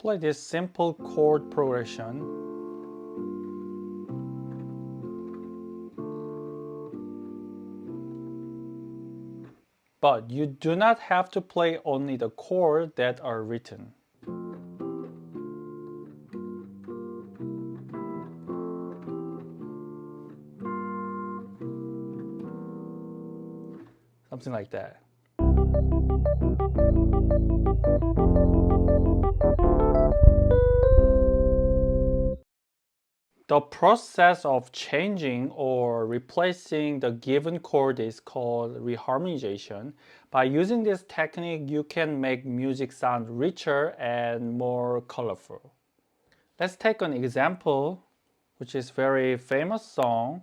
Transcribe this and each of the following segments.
play this simple chord progression. But you do not have to play only the chords that are written. Something like that. The process of changing or replacing the given chord is called reharmonization. By using this technique, you can make music sound richer and more colorful. Let's take an example, which is very famous song.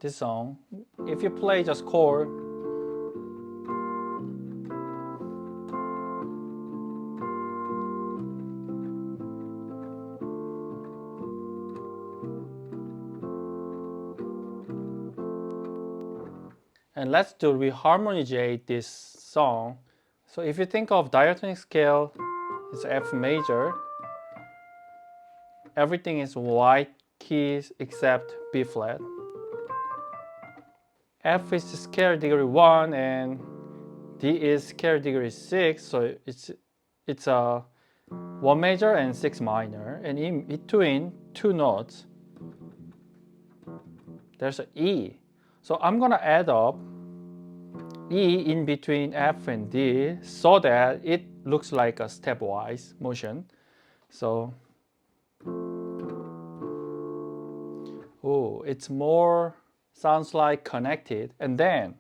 This song, if you play just chord, and let's do reharmonize this song. So if you think of diatonic scale, it's F major. Everything is white keys except B flat. F is scale degree 1 and D is scale degree 6, so it's a 1 major and 6 minor, and in between two notes there's an E. So I'm gonna add up E in between F and D so that it looks like a stepwise motion. So it's more sounds like connected. And then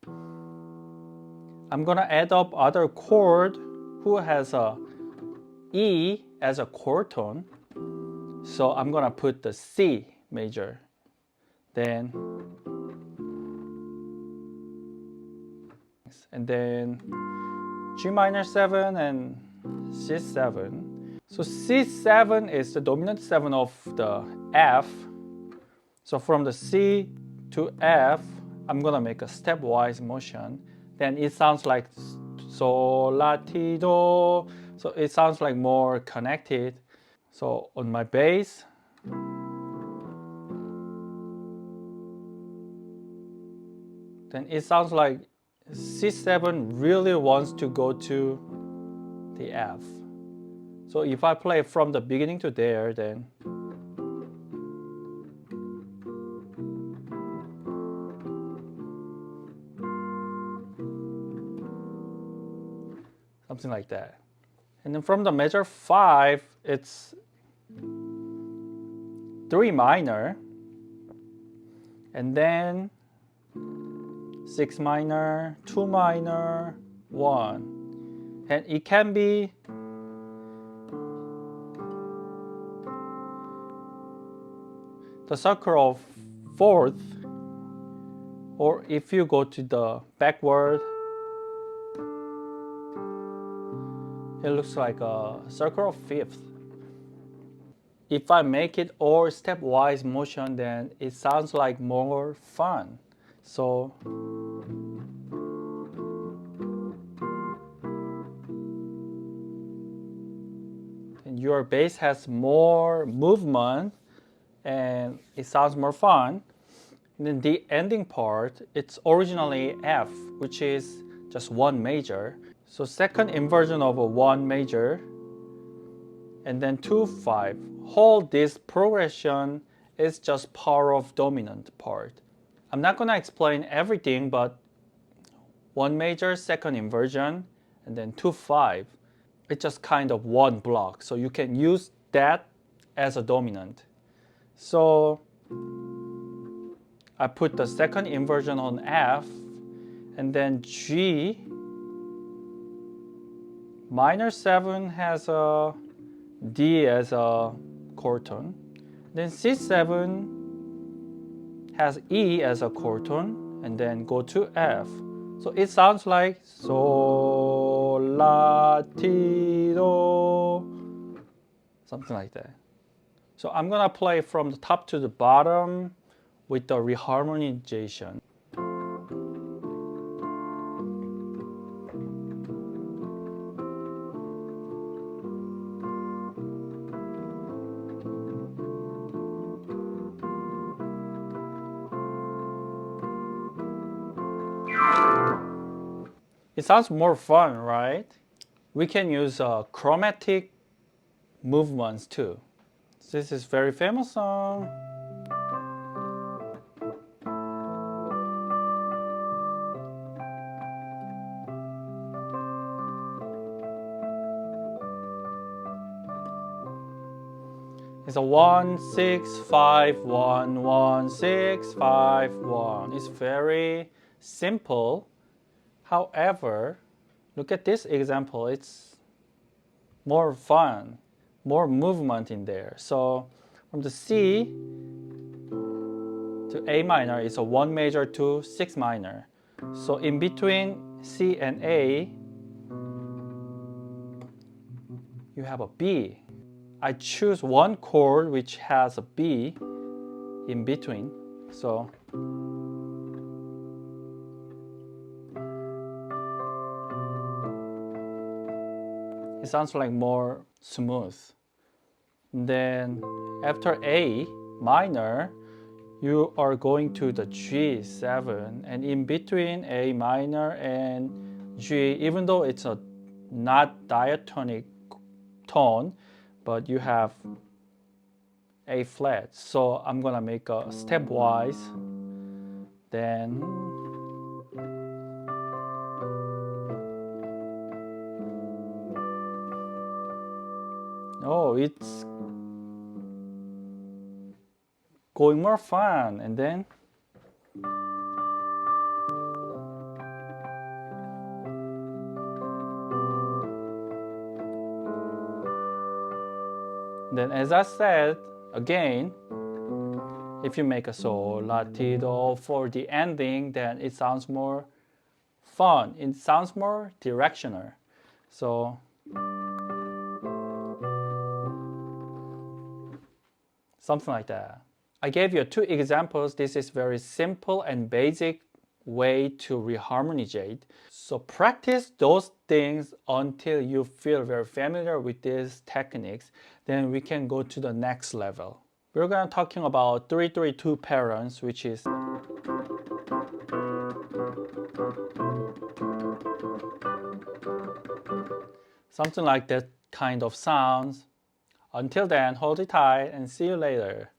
I'm gonna add up other chord who has a E as a chord tone. So I'm gonna put the C major, then G minor 7 and C7. So C7 is the dominant 7 of the F. So from the C to F, I'm gonna make a stepwise motion. Then it sounds like Sol, La, Ti, Do. So it sounds like more connected. So on my bass, then it sounds like C7 really wants to go to the F. So if I play from the beginning to there, then something like that. And then from the measure 5, it's 3 minor, and then 6 minor, 2 minor, 1. And it can be the circle of fourth, or if you go to the backward, it looks like a circle of fifth. If I make it all stepwise motion, then it sounds like more fun. So and your bass has more movement and it sounds more fun. And then the ending part, it's originally F, which is just 1 major. So second inversion of a 1 major, and then 2, 5. Whole this progression is just power of dominant part. I'm not gonna explain everything, but 1 major, second inversion, and then 2, 5. It's just kind of one block. So you can use that as a dominant. So I put the second inversion on F, and then G minor 7 has a D as a chord tone. Then C7 has E as a chord tone, and then go to F. So it sounds like Sol, La, Ti, Do, something like that. So I'm gonna play from the top to the bottom with the reharmonization. It sounds more fun, right? We can use chromatic movements too. This is very famous song. It's a 1 6 5 1 1 6 5 1. It's very simple. However, look at this example. It's more fun, more movement in there. So from the C to A minor, it's a 1 major to 6 minor. So in between C and A, you have a B. I choose one chord which has a B in between. So it sounds like more smooth. Then after A minor, you are going to the G7, and in between A minor and G, even though it's a not diatonic tone, but you have A flat. So I'm gonna make a stepwise. Then oh, it's going more fun. And then as I said again, if you make a sol, la, ti, do for the ending, then it sounds more fun. It sounds more directional. So something like that. I gave you two examples. This is very simple and basic way to reharmonizate. So practice those things until you feel very familiar with these techniques. Then we can go to the next level. We're going to talking about 3-3-2 patterns, which is something like that kind of sounds. Until then, hold it tight and see you later.